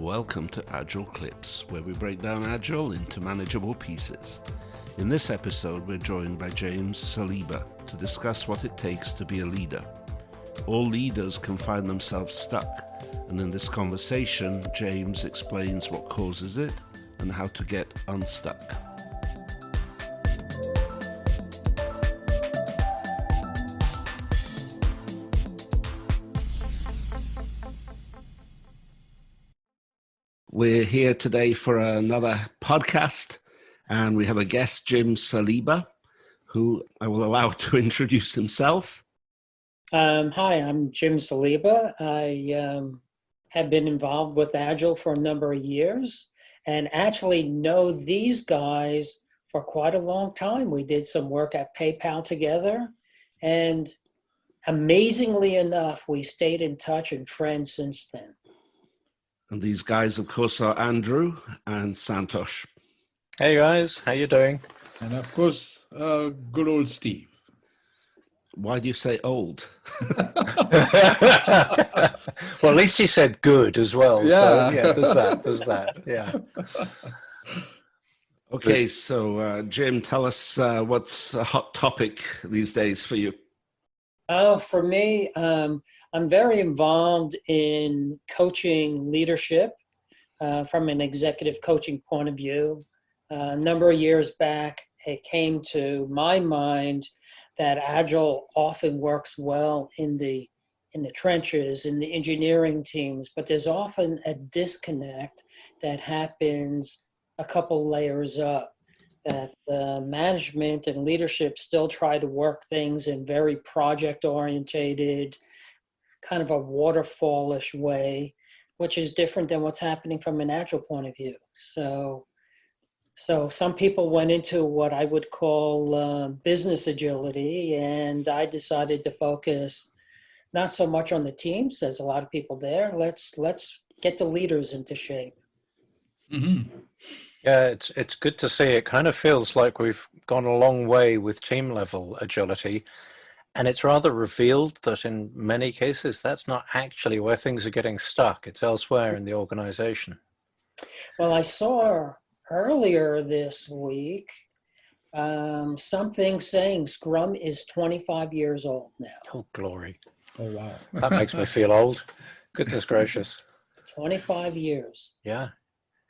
welcome to Agile Clips, where we break down Agile into manageable pieces. In this episode, we're joined by James Saliba to discuss what it takes to be a leader. All leaders can find themselves stuck, and in this conversation, James explains what causes it and how to get unstuck. We're here today for another podcast, and we have a guest, James Saliba, who I will allow to introduce himself. Hi, I'm Jim Saliba. I have been involved with Agile for a number of years and actually know these guys for quite a long time. We did some work at PayPal together, and amazingly enough, we stayed in touch and friends since then. And these guys, of course, are Andrew and Santosh. Hey guys, how you doing? And of course, good old Steve. Why do you say old? Well, at least he said good as well. Yeah. So, yeah, there's that, yeah. Okay, so Jim, tell us what's a hot topic these days for you? For me, I'm very involved in coaching leadership from an executive coaching point of view. A number of years back, it came to my mind that Agile often works well in the trenches, in the engineering teams, but there's often a disconnect that happens a couple layers up, that management and leadership still try to work things in very project-orientated, kind of a waterfallish way, which is different than what's happening from an Agile point of view. So some people went into what I would call business agility, and I decided to focus not so much on the teams. There's a lot of people there. Let's get the leaders into shape. Mm-hmm. Yeah, it's good to see. It kind of feels like we've gone a long way with team level agility, and it's rather revealed that in many cases that's not actually where things are getting stuck. It's elsewhere in the organization. Well, I saw earlier this week something saying Scrum is 25 years old now. Oh, glory. Oh, wow. That makes me feel old. Goodness gracious. 25 years. Yeah.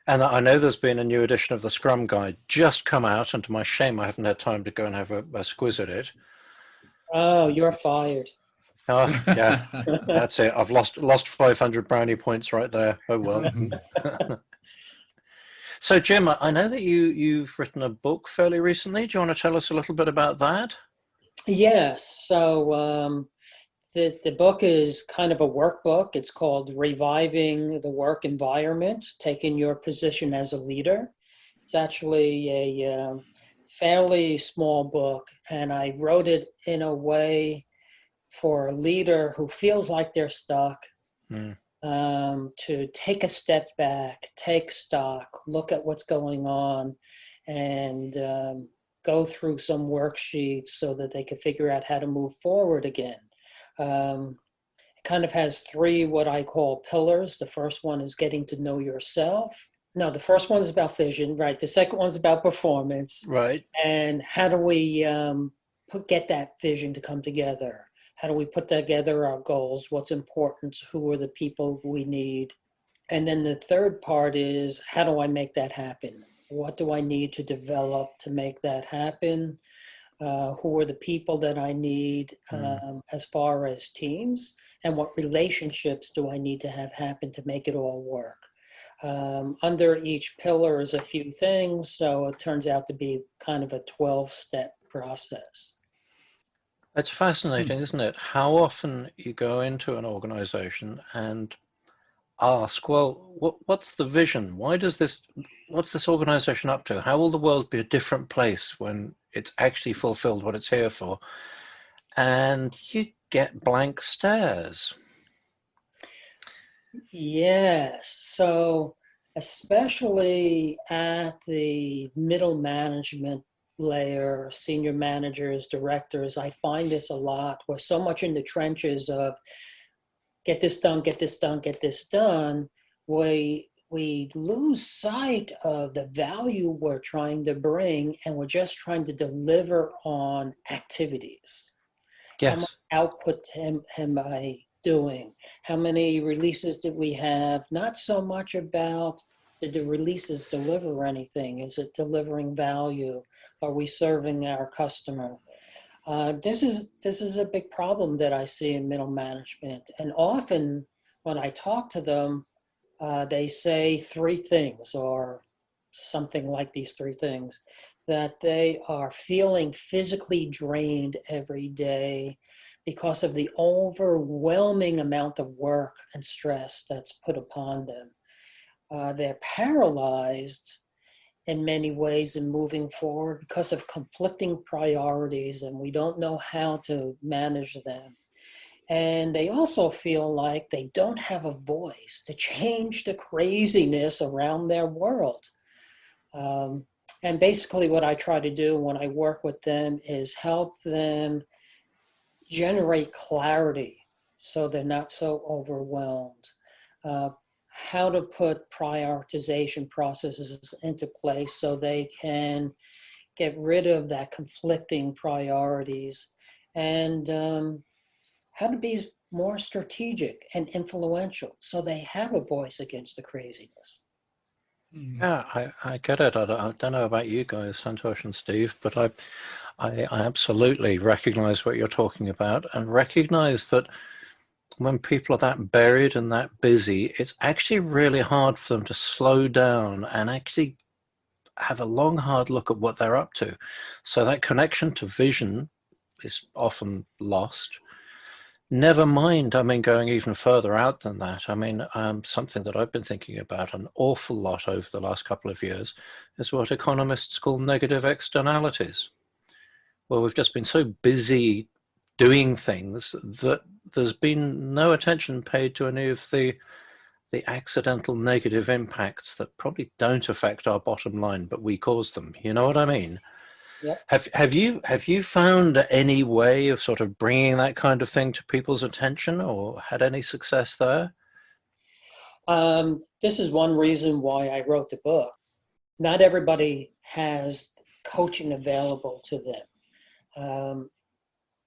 And I know there's been a new edition of the Scrum Guide just come out, and to my shame, I haven't had time to go and have a squiz at it. Oh, you're fired. Oh, yeah, that's it. I've lost 500 brownie points right there. Oh, well. So, Jim, I know that you've written a book fairly recently. Do you want to tell us a little bit about that? Yes. So the book is kind of a workbook. It's called Reviving the Work Environment, Taking Your Position as a Leader. It's actually a fairly small book, and I wrote it in a way for a leader who feels like they're stuck, to take a step back, take stock, look at what's going on, and go through some worksheets so that they can figure out how to move forward again. It kind of has three what I call pillars. The first one is getting to know yourself. No, the first one is about vision, right? The second one's about performance. Right. And how do we get that vision to come together? How do we put together our goals? What's important? Who are the people we need? And then the third part is, how do I make that happen? What do I need to develop to make that happen? Who are the people that I need as far as teams? And what relationships do I need to have happen to make it all work? Under each pillar is a few things, so it turns out to be kind of a 12-step process. It's fascinating, isn't it? How often you go into an organization and ask, well, what's the vision? What's this organization up to? How will the world be a different place when it's actually fulfilled what it's here for? And you get blank stares. Yes. So especially at the middle management layer, senior managers, directors, I find this a lot. We're so much in the trenches of get this done, get this done, get this done. We we lose sight of the value we're trying to bring, and we're just trying to deliver on activities. How much Yes. output am I doing? How many releases did we have? Not so much about did the releases deliver anything? Is it delivering value? Are we serving our customer? This is a big problem that I see in middle management. And often when I talk to them, they say three things or something like these three things: that they are feeling physically drained every day because of the overwhelming amount of work and stress that's put upon them. They're paralyzed in many ways in moving forward because of conflicting priorities, and we don't know how to manage them. And they also feel like they don't have a voice to change the craziness around their world. Um, and basically, what I try to do when I work with them is help them generate clarity so they're not so overwhelmed. Uh, how to put prioritization processes into place so they can get rid of that conflicting priorities, and how to be more strategic and influential so they have a voice against the craziness. Yeah, I get it. I don't know about you guys, Santosh and Steve, but I absolutely recognize what you're talking about, and recognize that when people are that buried and that busy, it's actually really hard for them to slow down and actually have a long, hard look at what they're up to. So that connection to vision is often lost. Never mind, I mean, going even further out than that. I mean, something that I've been thinking about an awful lot over the last couple of years is what economists call negative externalities. Well, we've just been so busy doing things that there's been no attention paid to any of the accidental negative impacts that probably don't affect our bottom line, but we cause them. You know what I mean? Yep. Have you found any way of sort of bringing that kind of thing to people's attention, or had any success there? This is one reason why I wrote the book. Not everybody has coaching available to them.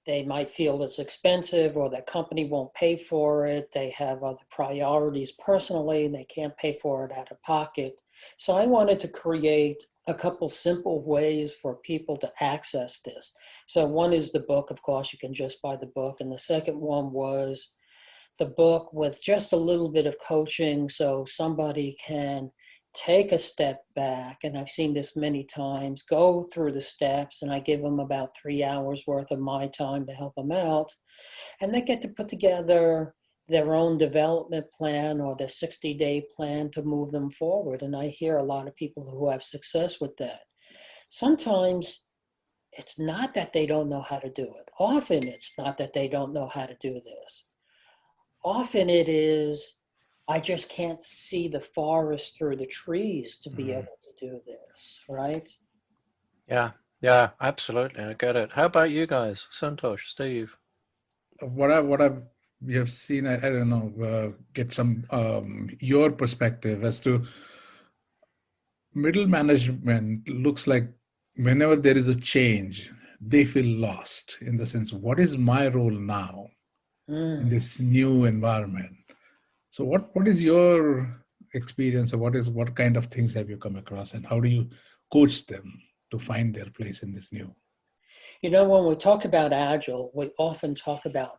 They might feel it's expensive, or their company won't pay for it. They have other priorities personally and they can't pay for it out of pocket. So I wanted to create a couple simple ways for people to access this. So one is the book, of course, you can just buy the book. And the second one was the book with just a little bit of coaching so somebody can take a step back. And I've seen this many times, go through the steps, and I give them about 3 hours worth of my time to help them out. And they get to put together their own development plan or their 60-day plan to move them forward. And I hear a lot of people who have success with that. Sometimes it's not that they don't know how to do it. Often it's not that they don't know how to do this. Often it is, I just can't see the forest through the trees to be able to do this, right? Yeah, yeah, absolutely. I get it. How about you guys, Santosh, Steve? What we have seen, I don't know, get some your perspective as to middle management. Looks like whenever there is a change, they feel lost in the sense, what is my role now in this new environment? So what is your experience, or what kind of things have you come across, and how do you coach them to find their place in this new? You know, when we talk about Agile, we often talk about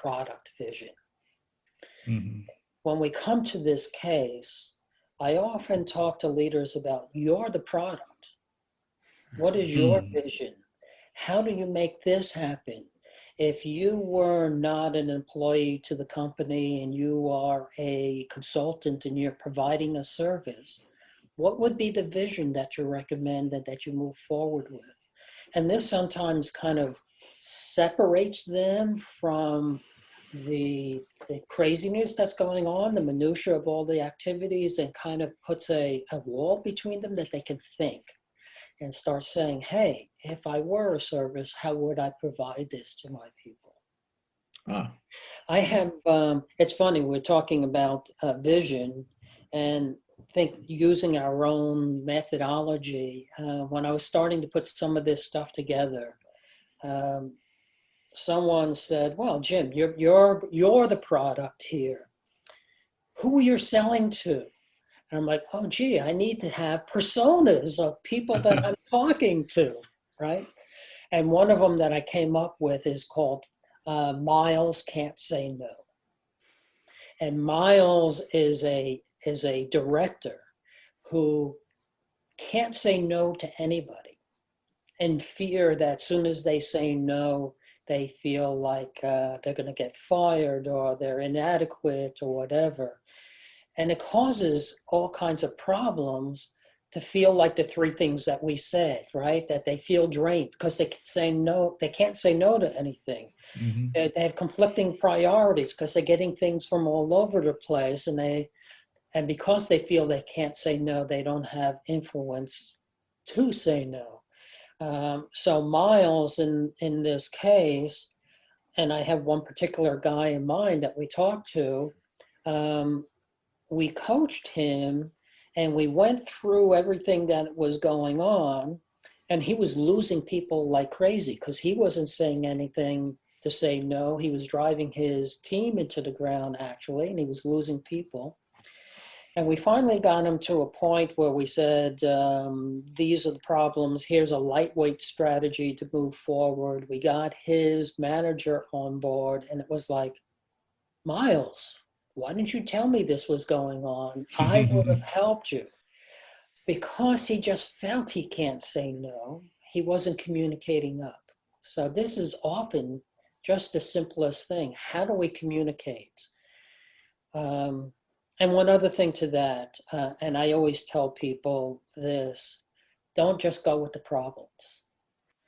product vision. Mm-hmm. When we come to this case, I often talk to leaders about, you're the product. What is your vision? How do you make this happen? If you were not an employee to the company and you are a consultant and you're providing a service, what would be the vision that you recommend that you move forward with? And this sometimes kind of separates them from the craziness that's going on, the minutia of all the activities, and kind of puts a wall between them that they can think and start saying, hey, if I were a service, how would I provide this to my people? I have, it's funny, we're talking about vision, and think using our own methodology, when I was starting to put some of this stuff together, um, someone said, "Well, Jim, you're the product here. Who you're selling to?" And I'm like, "Oh, gee, I need to have personas of people that I'm talking to, right?" And one of them that I came up with is called Miles Can't Say No. And Miles is a director who can't say no to anybody, in fear that as soon as they say no, they feel like they're going to get fired or they're inadequate or whatever. And it causes all kinds of problems to feel like the three things that we said, right? That they feel drained because they can say no, they can't say no to anything. Mm-hmm. They have conflicting priorities because they're getting things from all over the place, and because they feel they can't say no, they don't have influence to say no. So Miles, in this case, and I have one particular guy in mind that we talked to, we coached him and we went through everything that was going on, and he was losing people like crazy because he wasn't saying anything to say no. He was driving his team into the ground, actually, and he was losing people. And we finally got him to a point where we said, these are the problems. Here's a lightweight strategy to move forward. We got his manager on board, and it was like, "Miles, why didn't you tell me this was going on? I would have helped you." Because he just felt he can't say no, he wasn't communicating up. So this is often just the simplest thing. How do we communicate? And one other thing to that, and I always tell people this, don't just go with the problems.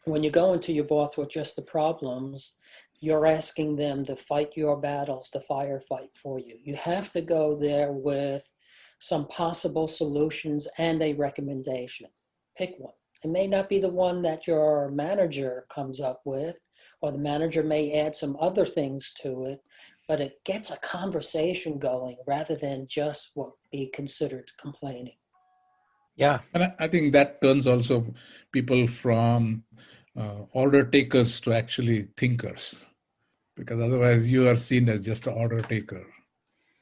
When you go into your boss with just the problems, you're asking them to fight your battles, to firefight for you. You have to go there with some possible solutions and a recommendation. Pick one. It may not be the one that your manager comes up with, or the manager may add some other things to it, but it gets a conversation going rather than just what be considered complaining. Yeah. And I think that turns also people from order takers to actually thinkers, because otherwise you are seen as just an order taker.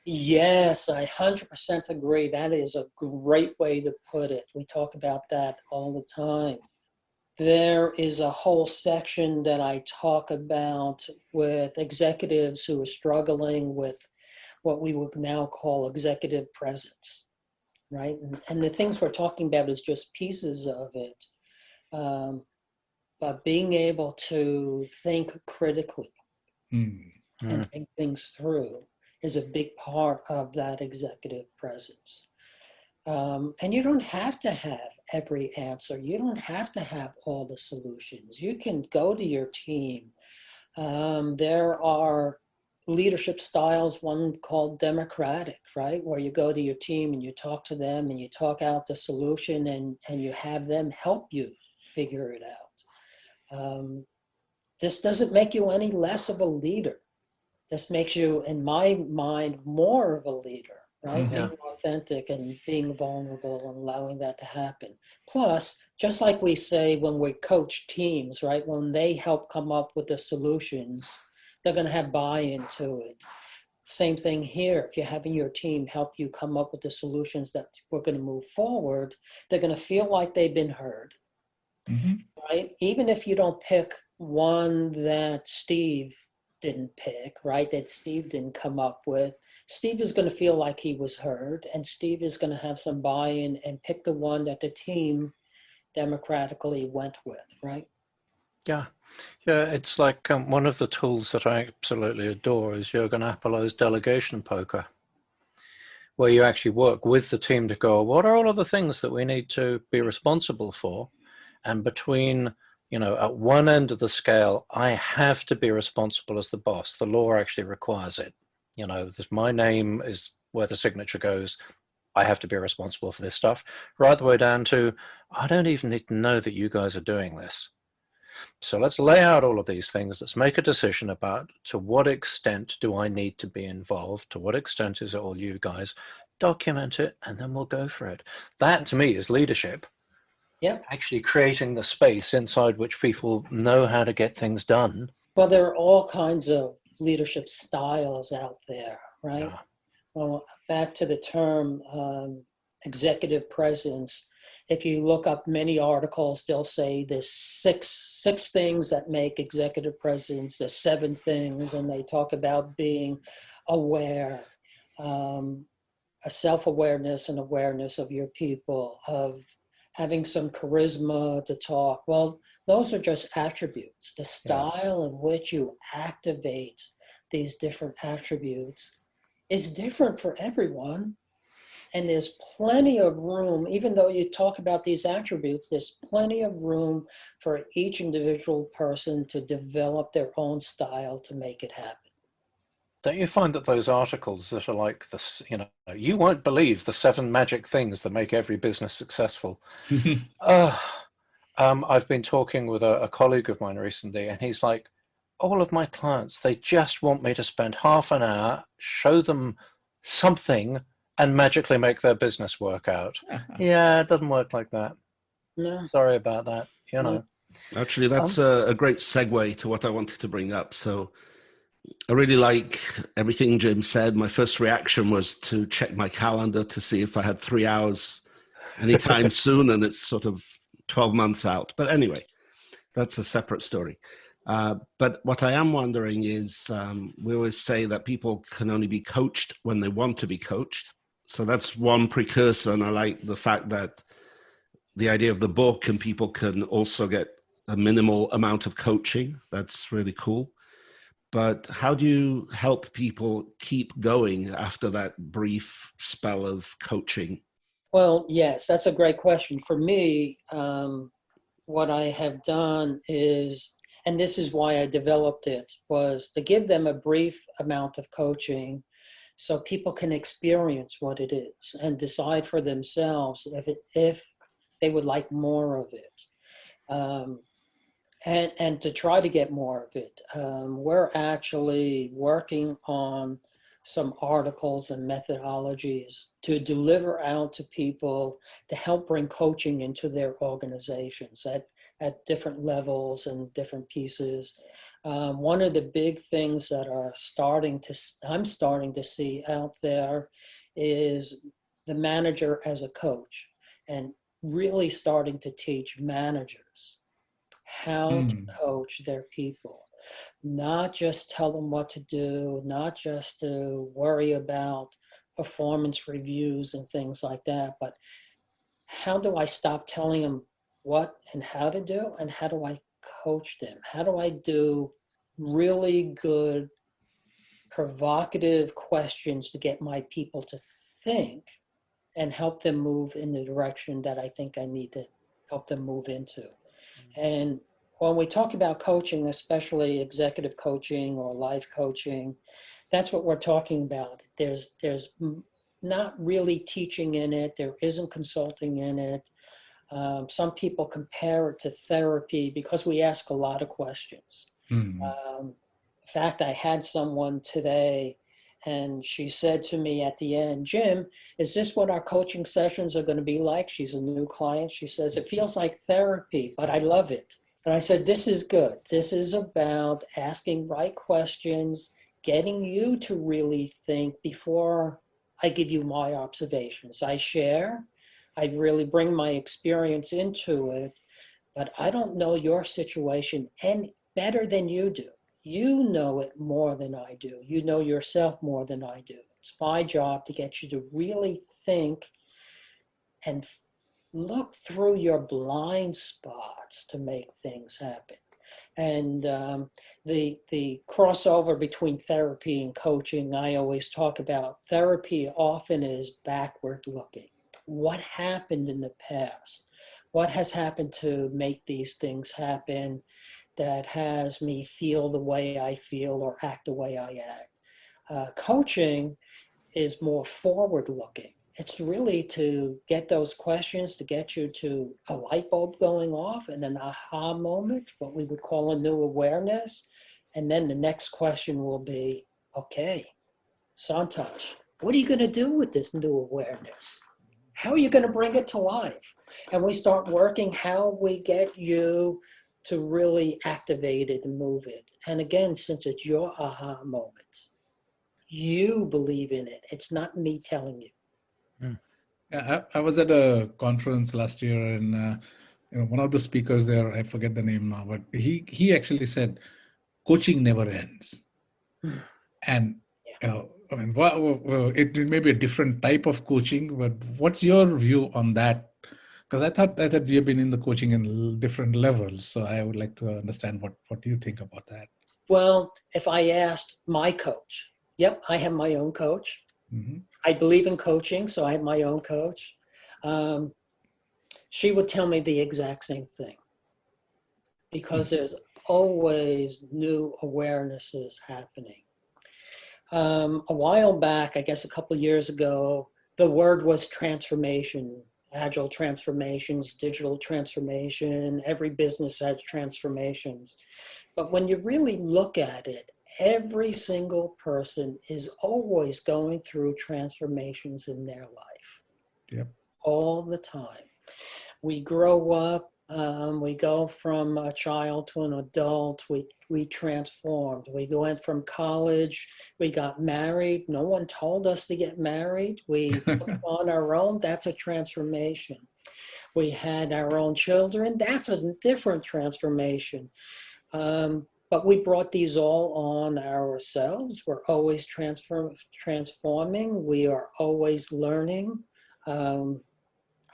Yes, I 100% agree. That is a great way to put it. We talk about that all the time. There is a whole section that I talk about with executives who are struggling with what we would now call executive presence, right? And the things we're talking about is just pieces of it. But being able to think critically and think things through is a big part of that executive presence. And you don't have to have every answer. You don't have to have all the solutions. You can go to your team. There are leadership styles, one called democratic, right? Where you go to your team and you talk to them and you talk out the solution, and you have them help you figure it out. This doesn't make you any less of a leader. This makes you, in my mind, more of a leader, right? Yeah. Being authentic and being vulnerable and allowing that to happen. Plus, just like we say when we coach teams, right? When they help come up with the solutions, they're going to have buy-in to it. Same thing here. If you're having your team help you come up with the solutions that we're going to move forward, they're going to feel like they've been heard, right? Even if you don't pick one that Steve didn't pick, right? That Steve didn't come up with. Steve is going to feel like he was heard, and Steve is going to have some buy-in and pick the one that the team democratically went with, right? Yeah. Yeah, it's like one of the tools that I absolutely adore is Jürgen Apollo's delegation poker, where you actually work with the team to go, what are all of the things that we need to be responsible for? And between, at one end of the scale, I have to be responsible as the boss. The law actually requires it. My name is where the signature goes. I have to be responsible for this stuff, right the way down to, I don't even need to know that you guys are doing this. So let's lay out all of these things. Let's make a decision about to what extent do I need to be involved? To what extent is it all you guys? document it, and then we'll go for it. That to me is leadership. Yeah. Actually creating the space inside which people know how to get things done. Well, there are all kinds of leadership styles out there, right? Yeah. Well, back to the term executive presence. If you look up many articles, they'll say there's six things that make executive presence, there's 7 things, and they talk about being aware, a self-awareness and awareness of your people, of having some charisma to talk. Well, those are just attributes. The style in which you activate these different attributes is different for everyone. And there's plenty of room, even though you talk about these attributes, there's plenty of room for each individual person to develop their own style to make it happen. Don't you find that those articles that are like this, you won't believe the 7 magic things that make every business successful. I've been talking with a colleague of mine recently, and he's like, all of my clients, they just want me to spend half an hour, show them something, and magically make their business work out. Yeah, it doesn't work like that. No. Sorry about that. Actually, that's a great segue to what I wanted to bring up. So I really like everything Jim said. My first reaction was to check my calendar to see if I had 3 hours anytime soon, and it's sort of 12 months out. But anyway, that's a separate story. But what I am wondering is, we always say that people can only be coached when they want to be coached. So that's one precursor, and I like the fact that the idea of the book, and people can also get a minimal amount of coaching. That's really cool. But how do you help people keep going after that brief spell of coaching? Well, yes, that's a great question. For me, what I have done is, and this is why I developed it, was to give them a brief amount of coaching so people can experience what it is and decide for themselves if they would like more of it. And to try to get more of it. We're actually working on some articles and methodologies to deliver out to people to help bring coaching into their organizations at different levels and different pieces. One of the big things that I'm starting to see out there is the manager as a coach, and really starting to teach managers how to coach their people, not just tell them what to do, not just to worry about performance reviews and things like that, but how do I stop telling them what and how to do, and how do I coach them? How do I do really good, provocative questions to get my people to think and help them move in the direction that I think I need to help them move into? And when we talk about coaching, especially executive coaching or life coaching, that's what we're talking about. There's not really teaching in it. There isn't consulting in it. Some people compare it to therapy because we ask a lot of questions. In fact, I had someone today, and she said to me at the end, Jim, is this what our coaching sessions are going to be like? She's a new client. She says, it feels like therapy, but I love it. And I said, this is good. This is about asking right questions, getting you to really think before I give you my observations. I share, I really bring my experience into it, but I don't know your situation any better than you do. You know it more than I do. You know yourself more than I do. It's my job to get you to really think and look through your blind spots to make things happen. And the crossover between therapy and coaching, I always talk about therapy often is backward looking. What happened in the past? What has happened to make these things happen that has me feel the way I feel or act the way I act? Coaching is more forward looking. It's really to get those questions, to get you to a light bulb going off and an aha moment, what we would call a new awareness. And then the next question will be, okay, Santosh, what are you going to do with this new awareness? How are you going to bring it to life? And we start working how we get you to really activate it and move it. And again, since it's your aha moment, you believe in it. It's not me telling you. Yeah, I was at a conference last year, and one of the speakers there, I forget the name now, but he actually said, coaching never ends. And I mean, it may be a different type of coaching, but what's your view on that? Because I thought we have been in the coaching in different levels, so I would like to understand what you think about that. Well, if I asked my coach, yep, I have my own coach. Mm-hmm. I believe in coaching, so I have my own coach. She would tell me the exact same thing, because there's always new awarenesses happening. A while back, I guess a couple of years ago, the word was transformation, agile transformations, digital transformation. Every business has transformations. But when you really look at it, every single person is always going through transformations in their life. Yep. All the time. We grow up, we go from a child to an adult, we transformed. We went from college, we got married. No one told us to get married. We took it on our own. That's a transformation. We had our own children. That's a different transformation. But we brought these all on ourselves. We're always transforming. We are always learning.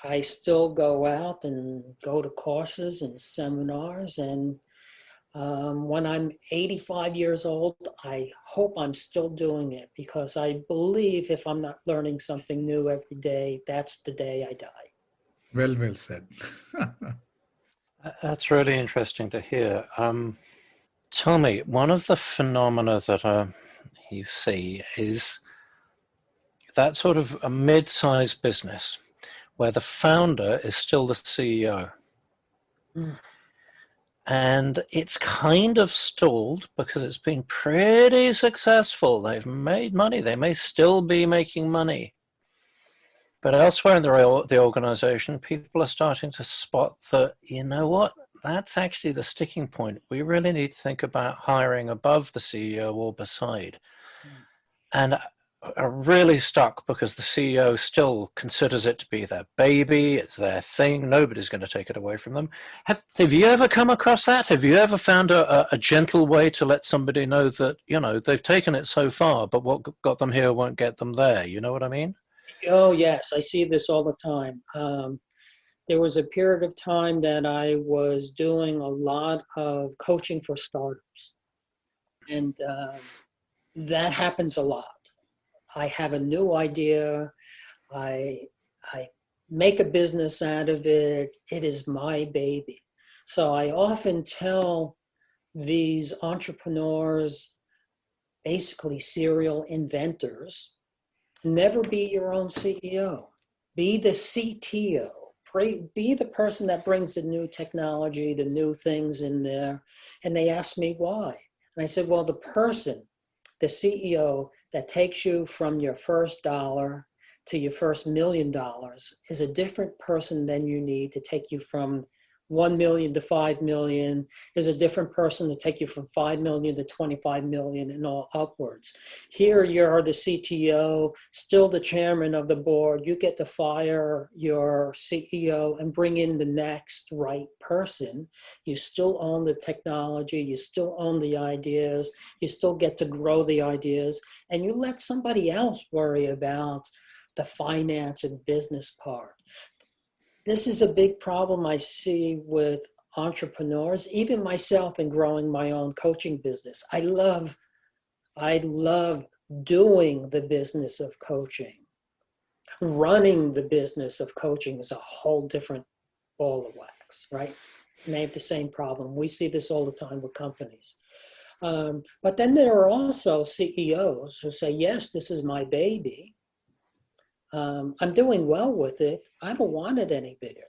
I still go out and go to courses and seminars. And when I'm 85 years old, I hope I'm still doing it, because I believe if I'm not learning something new every day, that's the day I die. Well said. That's really interesting to hear. Tell me, one of the phenomena that you see is that sort of a mid-sized business where the founder is still the CEO. Mm. And it's kind of stalled because it's been pretty successful. They've made money. They may still be making money. But elsewhere in the organization, people are starting to spot that, you know what, that's actually the sticking point. We really need to think about hiring above the CEO or beside. And are really stuck because the CEO still considers it to be their baby, it's their thing, nobody's going to take it away from them. Have you ever come across that? Have you ever found a gentle way to let somebody know that, you know, they've taken it so far, but what got them here won't get them there? You know what I mean? Oh, yes, I see this all the time. There was a period of time that I was doing a lot of coaching for startups. And that happens a lot. I have a new idea. I make a business out of it. It is my baby. So I often tell these entrepreneurs, basically serial inventors, never be your own CEO. Be the CTO. Be the person that brings the new technology, the new things in there. And they asked me why. And I said, well, the person, the CEO that takes you from your first dollar to your first $1 million is a different person than you need to take you from 1 million to 5 million, is a different person to take you from 5 million to 25 million and all upwards. Here you're the CTO, still the chairman of the board. You get to fire your CEO and bring in the next right person. You still own the technology, you still own the ideas, you still get to grow the ideas, and you let somebody else worry about the finance and business part. This is a big problem I see with entrepreneurs, even myself, in growing my own coaching business. I love doing the business of coaching. Running the business of coaching is a whole different ball of wax, right? And they have the same problem. We see this all the time with companies. But then there are also CEOs who say, yes, this is my baby. I'm doing well with it. I don't want it any bigger.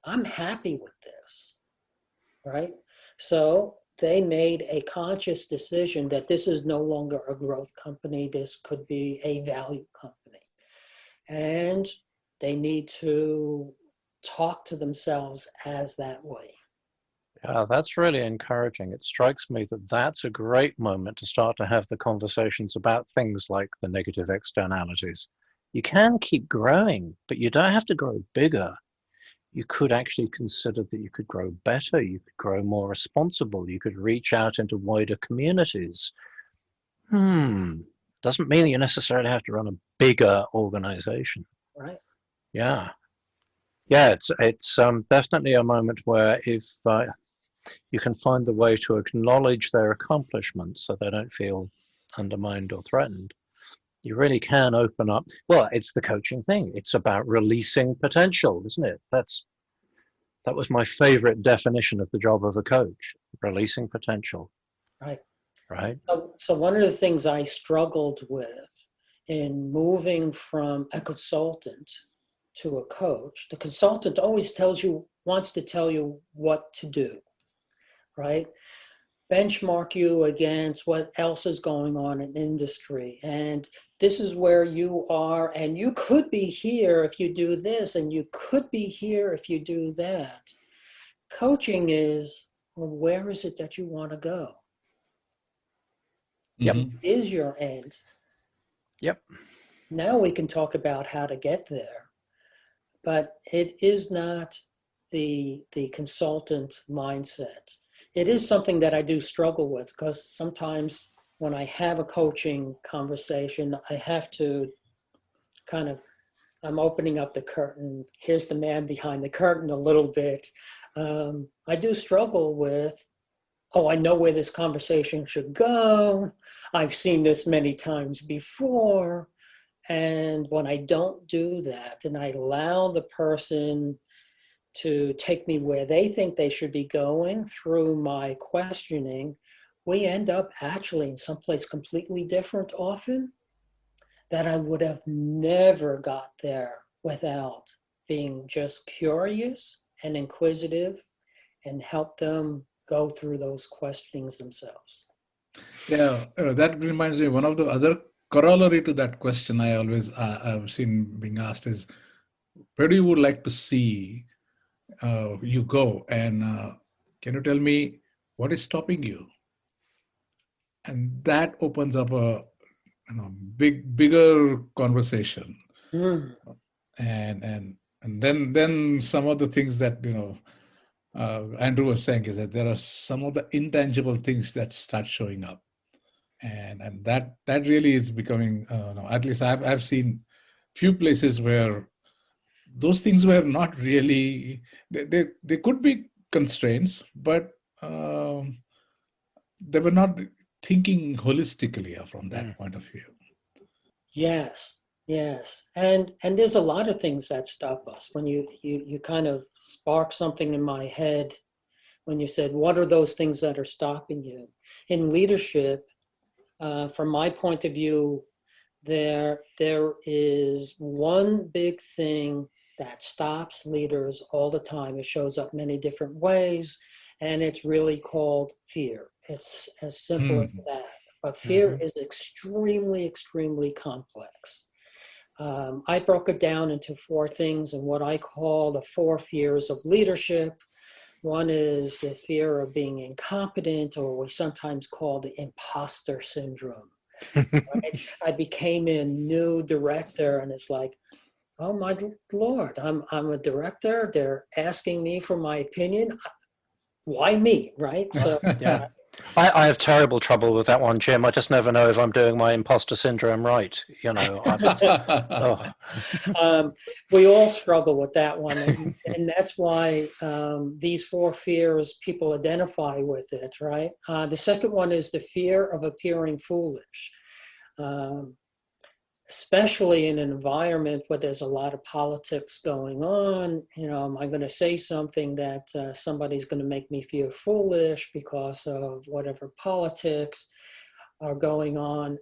I'm happy with this, right? So they made a conscious decision that this is no longer a growth company. This could be a value company. And they need to talk to themselves as that way. Yeah, that's really encouraging. It strikes me that that's a great moment to start to have the conversations about things like the negative externalities. You can keep growing, but you don't have to grow bigger. You could actually consider that you could grow better, you could grow more responsible, you could reach out into wider communities. Doesn't mean that you necessarily have to run a bigger organization. Right. Yeah. Yeah, it's definitely a moment where if you can find the way to acknowledge their accomplishments so they don't feel undermined or threatened, you really can open up. Well, it's the coaching thing. It's about releasing potential, isn't it? That was my favorite definition of the job of a coach, releasing potential. Right. Right. So one of the things I struggled with in moving from a consultant to a coach, the consultant always wants to tell you what to do, right? Benchmark you against what else is going on in industry. And this is where you are, and you could be here if you do this, and you could be here if you do that. Coaching is, well, where is it that you want to go? Yep. Is your end. Yep. Now we can talk about how to get there, but it is not the consultant mindset. It is something that I do struggle with, because sometimes when I have a coaching conversation, I have to I'm opening up the curtain. Here's the man behind the curtain a little bit. I do struggle with, I know where this conversation should go. I've seen this many times before. And when I don't do that, and I allow the person to take me where they think they should be going through my questioning, we end up actually in someplace completely different often, that I would have never got there without being just curious and inquisitive and help them go through those questionings themselves. Yeah, that reminds me, one of the other corollary to that question I always I've seen being asked is, where do you would like to see you go? And can you tell me what is stopping you? And that opens up a bigger conversation. And then some of the things that Andrew was saying is that there are some of the intangible things that start showing up, and that really is becoming at least I've seen few places where those things were not really, they could be constraints, but they were not thinking holistically from that point of view. Yes. And there's a lot of things that stop us. When you kind of spark something in my head when you said, what are those things that are stopping you? In leadership, from my point of view, there is one big thing that stops leaders all the time. It shows up many different ways, and it's really called fear. It's as simple as that. But fear is extremely, extremely complex. I broke it down into 4 things, and what I call the 4 fears of leadership. One is the fear of being incompetent, or we sometimes call the imposter syndrome. Right? I became a new director, and it's like, oh my Lord, I'm a director. They're asking me for my opinion. Why me, right? So yeah. I have terrible trouble with that one, Jim. I just never know if I'm doing my imposter syndrome right. We all struggle with that one, and that's why these 4 fears, people identify with it, right? The second one is the fear of appearing foolish, especially in an environment where there's a lot of politics going on. Am I going to say something that somebody's going to make me feel foolish because of whatever politics are going on?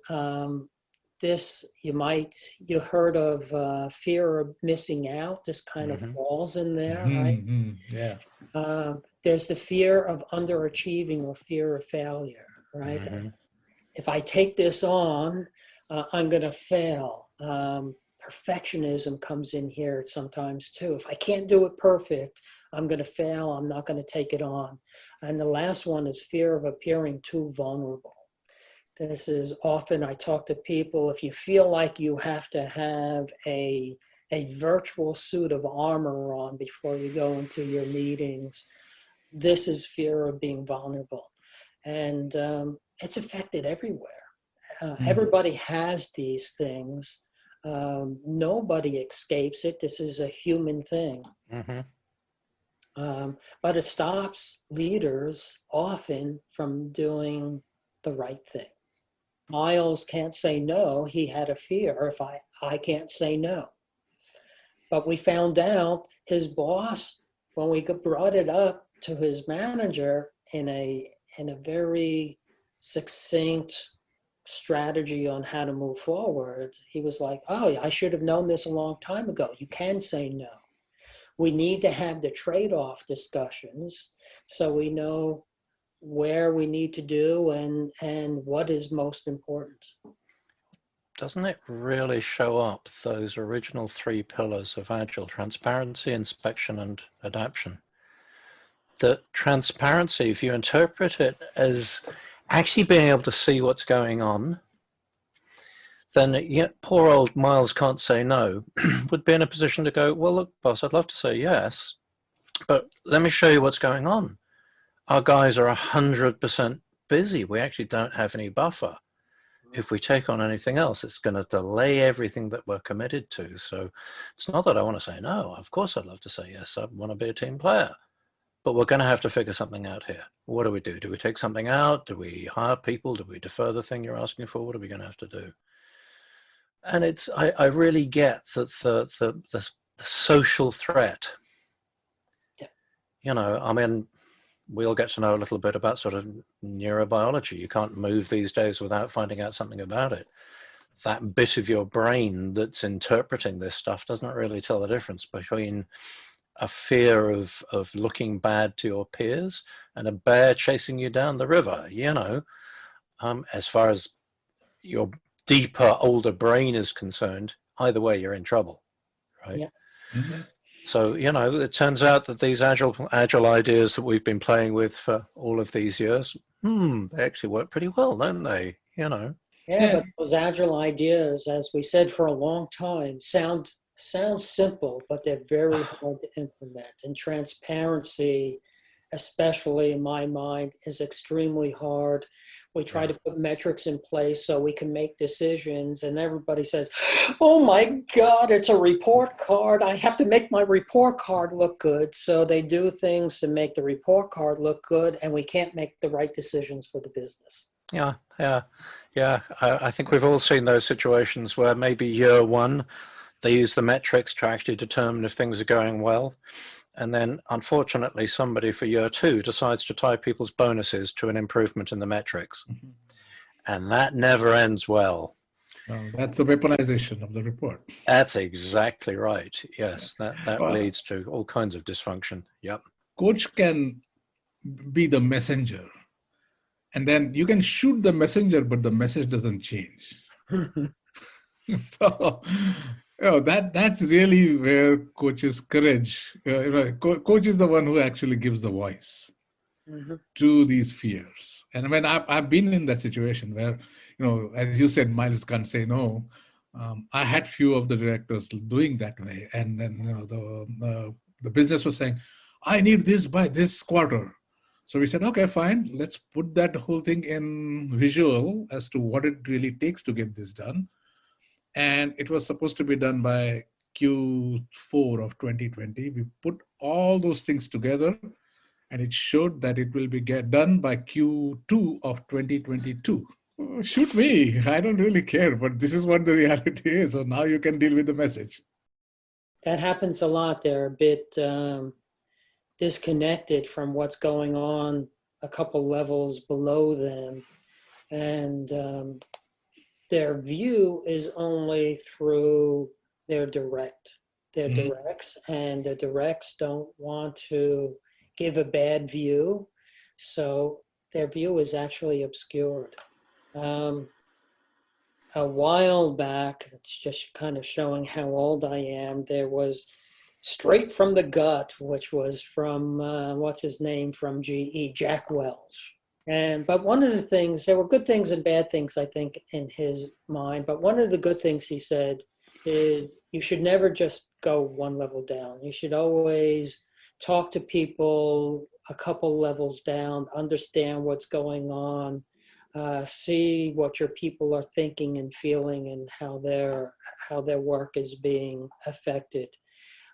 this, you heard of fear of missing out. This kind of falls in there, right? Yeah. There's the fear of underachieving or fear of failure, right? If I take this on, I'm going to fail. Perfectionism comes in here sometimes too. If I can't do it perfect, I'm going to fail. I'm not going to take it on. And the last one is fear of appearing too vulnerable. This is often, I talk to people, if you feel like you have to have a virtual suit of armor on before you go into your meetings, this is fear of being vulnerable. And it's affected everywhere. Everybody has these things. Nobody escapes it. This is a human thing. But it stops leaders often from doing the right thing. Miles can't say no. He had a fear if I can't say no. But we found out his boss, when we brought it up to his manager in a very succinct strategy on how to move forward, he was like, oh, I should have known this a long time ago. You can say no. We need to have the trade-off discussions so we know where we need to do and what is most important. Doesn't it really show up those original 3 pillars of Agile: transparency, inspection, and adaptation? The transparency, if you interpret it as actually being able to see what's going on, then poor old Miles can't say no, would be in a position to go, well, look, boss, I'd love to say yes, but let me show you what's going on. Our guys are 100% busy. We actually don't have any buffer. If we take on anything else, it's going to delay everything that we're committed to. So it's not that I want to say no. Of course, I'd love to say yes. I want to be a team player. But we're going to have to figure something out here. What do we do? Do we take something out? Do we hire people? Do we defer the thing you're asking for? What are we going to have to do? And I really get that the social threat. Yeah. I mean, we'll get to know a little bit about sort of neurobiology. You can't move these days without finding out something about it. That bit of your brain that's interpreting this stuff doesn't really tell the difference between a fear of looking bad to your peers and a bear chasing you down the river. As far as your deeper, older brain is concerned, either way, you're in trouble, right? Yeah. So, it turns out that these agile ideas that we've been playing with for all of these years, they actually work pretty well, don't they? Yeah, but those agile ideas, as we said for a long time, sound simple, but they're very hard to implement. And transparency, especially in my mind, is extremely hard. We try to put metrics in place so we can make decisions, and everybody says, oh my God, it's a report card. I have to make my report card look good. So they do things to make the report card look good, and we can't make the right decisions for the business. Yeah. I think we've all seen those situations where maybe year one, they use the metrics to actually determine if things are going well. And then, unfortunately, somebody for year two decides to tie people's bonuses to an improvement in the metrics. And that never ends well. That's the weaponization of the report. That's exactly right. Yes, that leads to all kinds of dysfunction. Yep. Coach can be the messenger. And then you can shoot the messenger, but the message doesn't change. So, that's really where coach's courage. Coach is the one who actually gives the voice to these fears. And when I've been in that situation where, as you said, Miles can't say no. I had few of the directors doing that way, and then the business was saying, "I need this by this quarter." So we said, okay, fine. Let's put that whole thing in visual as to what it really takes to get this done. And it was supposed to be done by Q4 of 2020. We put all those things together, and it showed that it will be done by Q2 of 2022. Oh, shoot me. I don't really care, but this is what the reality is. So now you can deal with the message. That happens a lot. They're a bit disconnected from what's going on a couple levels below them. And their view is only through their directs, and the directs don't want to give a bad view, so their view is actually obscured. A while back, it's just kind of showing how old I am, there was Straight from the Gut, which was from, what's his name, from GE, Jack Welch. But one of the things, there were good things and bad things, I think, in his mind. But one of the good things he said is you should never just go one level down. You should always talk to people a couple levels down, understand what's going on, see what your people are thinking and feeling, and how their work is being affected.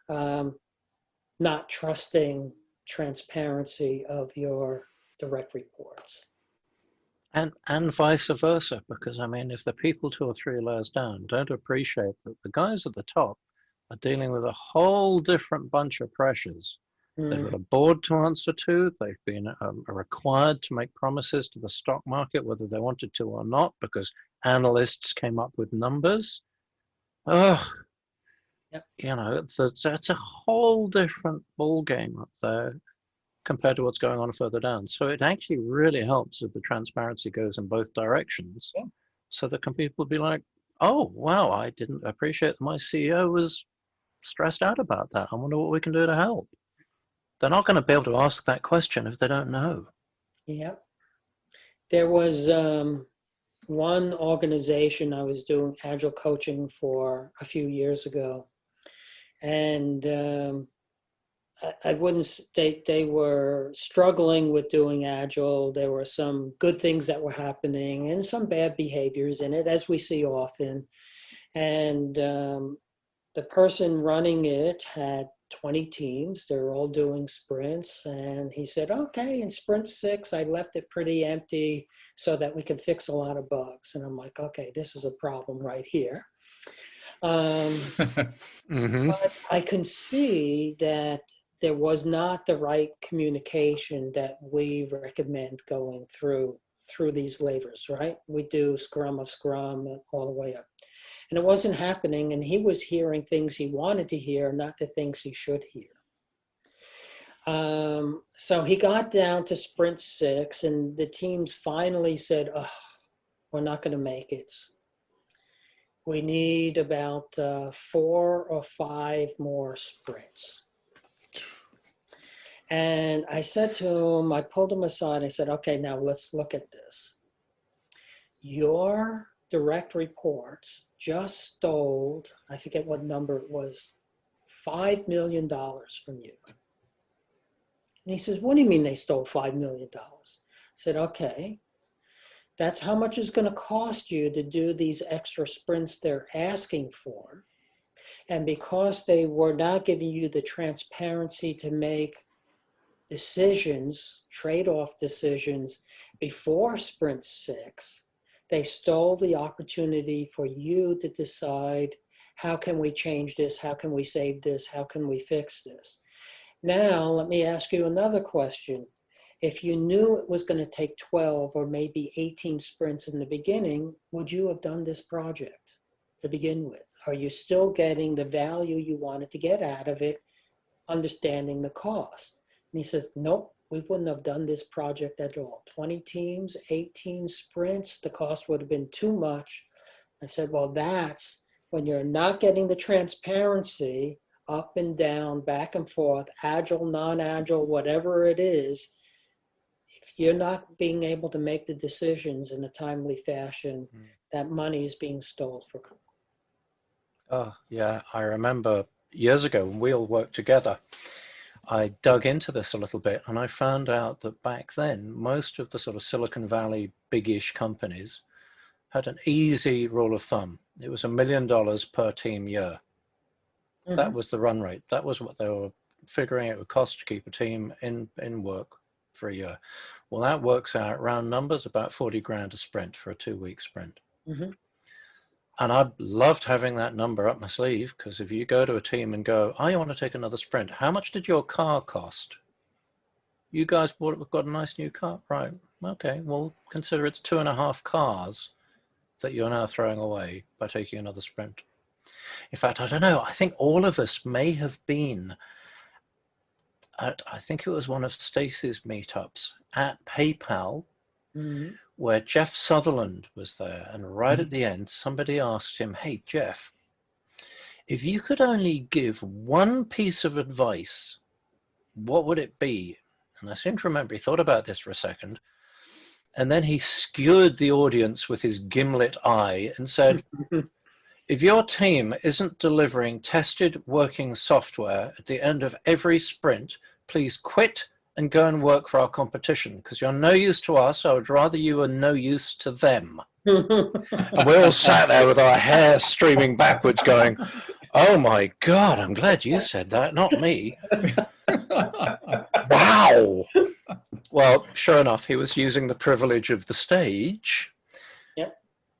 Not trusting transparency of your direct reports. And vice versa, because I mean, if the people 2 or 3 layers down don't appreciate that the guys at the top are dealing with a whole different bunch of pressures. They've got a board to answer to. They've been required to make promises to the stock market, whether they wanted to or not, because analysts came up with numbers. Oh, Yep. You know, that's a whole different ball game up there compared to what's going on further down. So it actually really helps if the transparency goes in both directions. Yeah. So that people be like, oh, wow, I didn't appreciate that my CEO was stressed out about that. I wonder what we can do to help. They're not going to be able to ask that question if they don't know. Yep. There was one organization I was doing agile coaching for a few years ago. And I wouldn't state they were struggling with doing agile. There were some good things that were happening and some bad behaviors in it, as we see often. And the person running it had 20 teams. They were all doing sprints. And he said, okay, in sprint 6, I left it pretty empty so that we could fix a lot of bugs. And I'm like, okay, this is a problem right here. But I can see that there was not the right communication that we recommend going through these levers, right? We do Scrum of Scrum all the way up. And it wasn't happening, and he was hearing things he wanted to hear, not the things he should hear. So he got down to sprint 6, and the teams finally said, oh, we're not going to make it. We need about 4 or 5 more sprints. And I said to him, I pulled him aside. I said, okay, now let's look at this. Your direct reports just stole, I forget what number it was, $5 million from you. And he says, what do you mean they stole $5 million? I said, okay. That's how much it's going to cost you to do these extra sprints they're asking for. And because they were not giving you the transparency to make decisions, trade-off decisions before sprint 6, they stole the opportunity for you to decide, how can we change this? How can we save this? How can we fix this? Now, let me ask you another question. If you knew it was going to take 12 or maybe 18 sprints in the beginning, would you have done this project to begin with? Are you still getting the value you wanted to get out of it, understanding the cost? And he says, nope, we wouldn't have done this project at all. 20 teams, 18 sprints, the cost would have been too much. I said, well, that's when you're not getting the transparency up and down, back and forth, agile, non-agile, whatever it is. If you're not being able to make the decisions in a timely fashion, that money is being stolen from you. Oh, yeah. I remember years ago when we all worked together, I dug into this a little bit, and I found out that back then, most of the sort of Silicon Valley big-ish companies had an easy rule of thumb. It was $1 million per team year. Mm-hmm. That was the run rate. That was what they were figuring it would cost to keep a team in work for a year. Well, that works out, round numbers, about 40 grand a sprint for a 2-week sprint. Mm-hmm. And I loved having that number up my sleeve, because if you go to a team and go, oh, you want to take another sprint, how much did your car cost? You guys got a nice new car, right? Okay, well, consider it's 2.5 cars, that you're now throwing away by taking another sprint. In fact, I don't know, I think all of us may have been at, I think it was one of Stacey's meetups at PayPal, where Jeff Sutherland was there. And right at the end, somebody asked him, hey, Jeff, if you could only give one piece of advice, what would it be? And I seem to remember he thought about this for a second. And then he skewered the audience with his gimlet eye and said, if your team isn't delivering tested working software at the end of every sprint, please quit and go and work for our competition, because you're no use to us. I would rather you were no use to them. And we all sat there with our hair streaming backwards going, oh my God, I'm glad you said that, not me. Wow. Well, sure enough, he was using the privilege of the stage. Yep.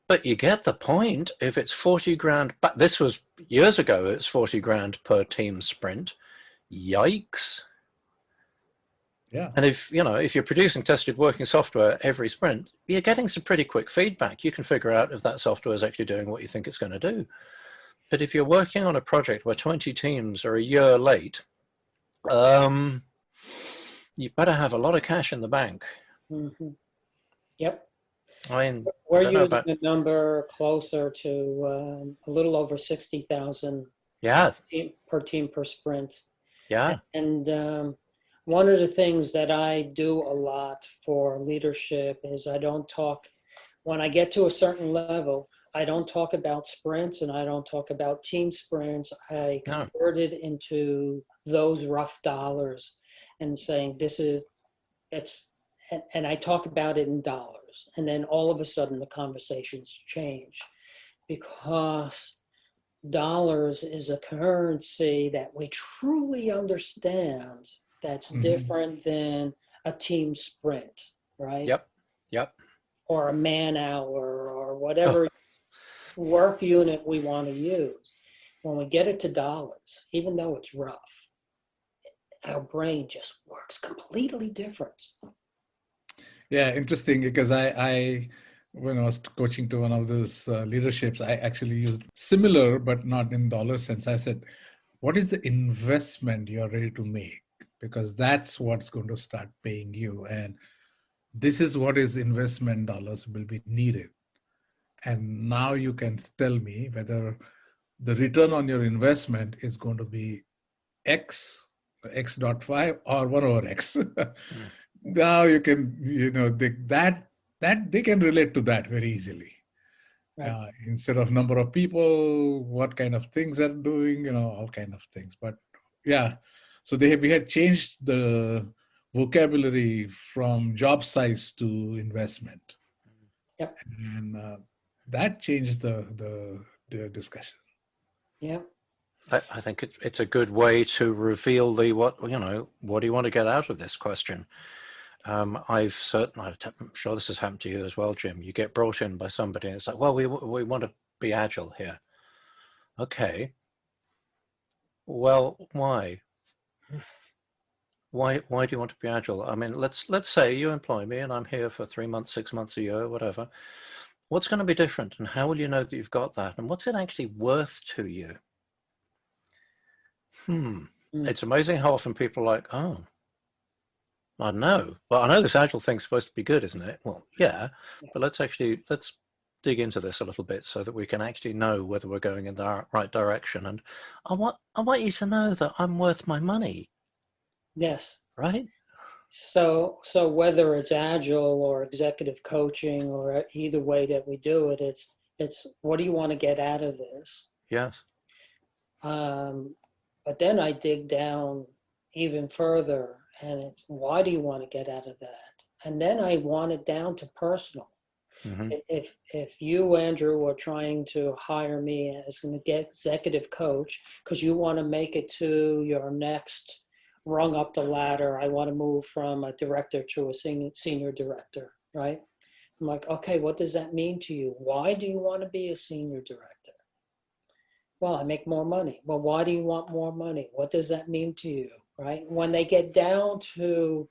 But you get the point. If it's 40 grand, but this was years ago, it's 40 grand per team sprint. Yikes. Yeah. And if you're producing tested working software every sprint, you're getting some pretty quick feedback. You can figure out if that software is actually doing what you think it's going to do. But if you're working on a project where 20 teams are a year late, you better have a lot of cash in the bank. Yep. I mean, we're using a number closer to a little over 60,000 per team per sprint. Yeah. And one of the things that I do a lot for leadership is I don't talk, when I get to a certain level, I don't talk about sprints and I don't talk about team sprints. I convert it into those rough dollars and saying and I talk about it in dollars. And then all of a sudden the conversations change, because dollars is a currency that we truly understand that's different than a team sprint, right? Yep. Or a man hour or whatever work unit we want to use. When we get it to dollars, even though it's rough, our brain just works completely different. Yeah, interesting, because I when I was coaching to one of those leaderships, I actually used similar, but not in dollar sense. I said, what is the investment you're ready to make? Because that's what's going to start paying you. And this is what is investment dollars will be needed. And now you can tell me whether the return on your investment is going to be X.5 or 1 over X. Now you can, they can relate to that very easily. Right. Instead of number of people, what kind of things they're doing, all kind of things. But yeah, so we had changed the vocabulary from job size to investment. Yep. And that changed the discussion. Yeah. I think it's a good way to reveal what do you want to get out of this question? I'm sure this has happened to you as well, Jim. You get brought in by somebody and it's like, well, we want to be agile here. Okay. Well, why? Why do you want to be agile? I mean, let's say you employ me and I'm here for 3 months, 6 months, a year, whatever. What's going to be different, and how will you know that you've got that? And what's it actually worth to you? It's amazing how often people are like, oh, I don't know. Well, I know this agile thing's supposed to be good, isn't it? Well, yeah, but let's dig into this a little bit so that we can actually know whether we're going in the right direction. And I want you to know that I'm worth my money. Yes. Right? So whether it's agile or executive coaching or either way that we do it, it's what do you want to get out of this? Yes. But then I dig down even further, and it's why do you want to get out of that? And then I want it down to personal. If you, Andrew, were trying to hire me as an executive coach because you want to make it to your next rung up the ladder, I want to move from a director to a senior director, right? I'm like, okay, what does that mean to you? Why do you want to be a senior director? Well, I make more money. Well, why do you want more money? What does that mean to you, right? When they get down to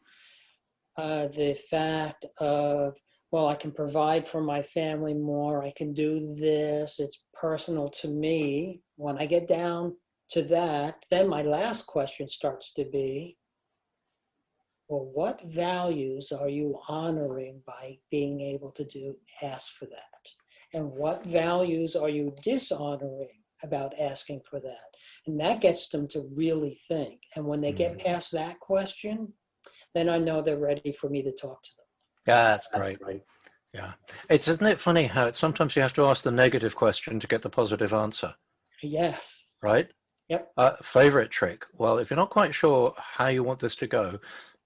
the fact of well, I can provide for my family more. I can do this. It's personal to me. When I get down to that, then my last question starts to be, well, what values are you honoring by being able to ask for that? And what values are you dishonoring about asking for that? And that gets them to really think. And when they get past that question, then I know they're ready for me to talk to them. Yeah, that's great. Yeah. Isn't it funny how sometimes you have to ask the negative question to get the positive answer? Yes. Right? Yep. Favorite trick. Well, if you're not quite sure how you want this to go,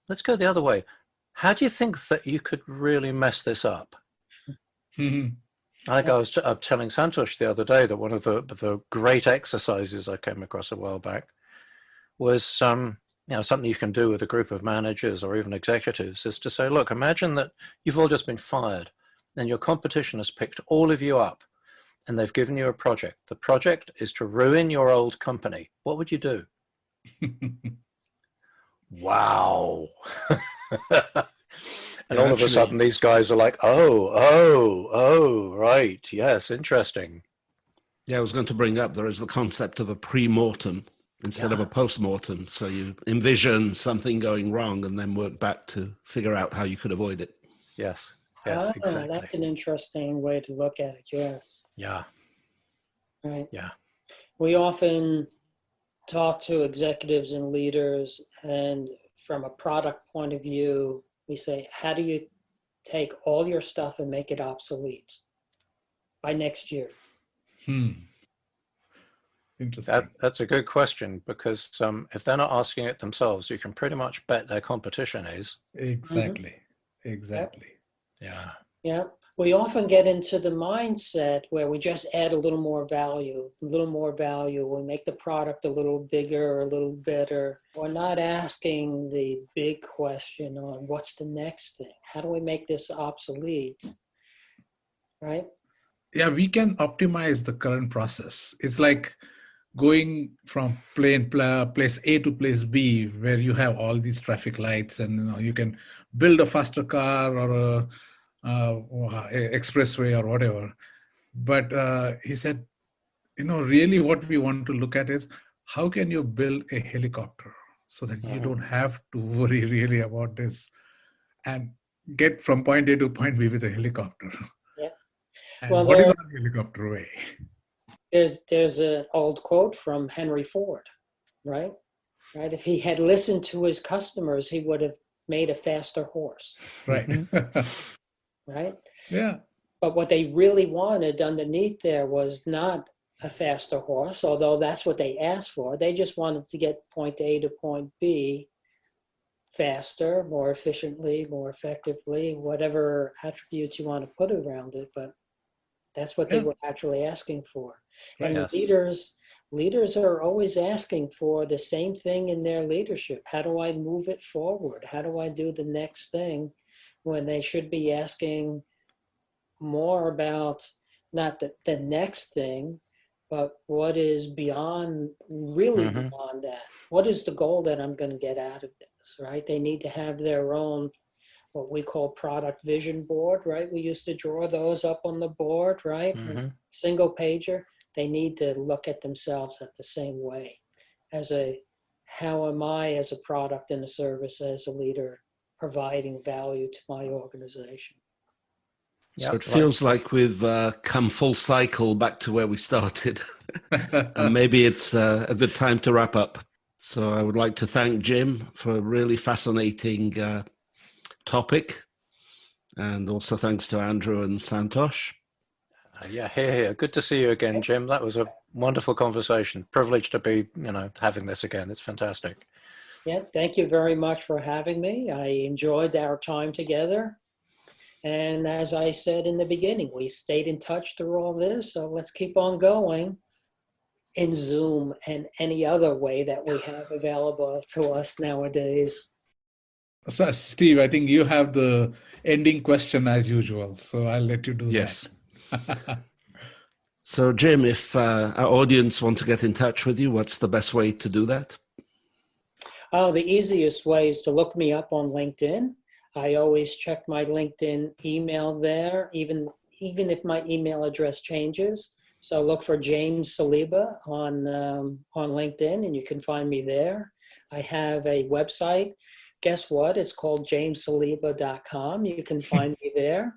let's go the other way. How do you think that you could really mess this up? I think I was telling Santosh the other day that one of the great exercises I came across a while back was something you can do with a group of managers or even executives is to say, look, imagine that you've all just been fired and your competition has picked all of you up and they've given you a project. The project is to ruin your old company. What would you do? Wow. And all of a sudden these guys are like, oh, right. Yes, interesting. Yeah, I was going to bring up, there is the concept of a pre-mortem instead of a post-mortem. So you envision something going wrong and then work back to figure out how you could avoid it. Yes, exactly. That's an interesting way to look at it, yes. Yeah. Right. Yeah. We often talk to executives and leaders, and from a product point of view, we say, how do you take all your stuff and make it obsolete by next year? Interesting. That's a good question, because if they're not asking it themselves, you can pretty much bet their competition is. Exactly. Exactly. Yeah. Yeah. We often get into the mindset where we just add a little more value, We make the product a little bigger, a little better. We're not asking the big question on what's the next thing? How do we make this obsolete? Right? Yeah, we can optimize the current process. It's like going from place A to place B, where you have all these traffic lights, and you can build a faster car or a expressway or whatever. But he said, really what we want to look at is how can you build a helicopter so that you don't have to worry really about this and get from point A to point B with a helicopter. Yeah. And well, what is our helicopter way? There's an old quote from Henry Ford, right? If he had listened to his customers, he would have made a faster horse. Right. Right? Yeah. But what they really wanted underneath there was not a faster horse, although that's what they asked for. They just wanted to get point A to point B faster, more efficiently, more effectively, whatever attributes you want to put around it. But that's what they were actually asking for. Right. And leaders are always asking for the same thing in their leadership. How do I move it forward? How do I do the next thing, when they should be asking more about not the next thing, but what is beyond, really beyond that? What is the goal that I'm going to get out of this, right? They need to have their own, what we call product vision board, right? We used to draw those up on the board, right? Single pager. They need to look at themselves at the same way as how am I as a product and a service, as a leader, providing value to my organization. So it feels like we've come full cycle back to where we started. And maybe it's a good time to wrap up. So I would like to thank Jim for a really fascinating topic. And also thanks to Andrew and Santosh. Here. Good to see you again, Jim. That was a wonderful conversation. Privileged to be, having this again. It's fantastic. Yeah, thank you very much for having me. I enjoyed our time together. And as I said in the beginning, we stayed in touch through all this. So let's keep on going in Zoom and any other way that we have available to us nowadays. So, Steve, I think you have the ending question as usual. So I'll let you do that. Yes. So, Jim, if our audience want to get in touch with you, what's the best way to do that? Oh, the easiest way is to look me up on LinkedIn. I always check my LinkedIn email there, even if my email address changes. So look for James Saliba on LinkedIn, and you can find me there. I have a website. Guess what? It's called jamessaliba.com. You can find me there.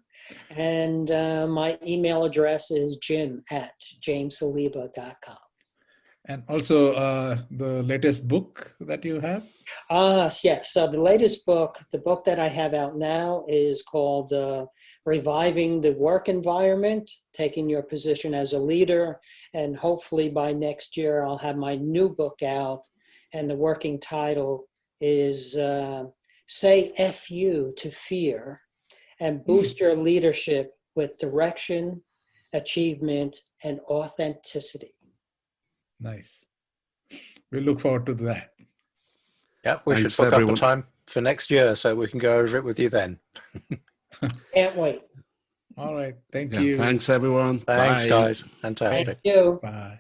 And my email address is jim@jamessaliba.com. And also the latest book that you have? Yes. So the latest book, the book that I have out now is called Reviving the Work Environment, Taking Your Position as a Leader. And hopefully by next year, I'll have my new book out. And the working title is Say FU to Fear and Boost Your Leadership with Direction, Achievement, and Authenticity. Nice. We look forward to that. Yeah, we Thanks, should book everyone. up a time for next year so we can go over it with you then. Can't wait. All right. Thank Yeah, you. thanks, everyone. Thanks, Bye. guys. Thank Fantastic. you. Bye.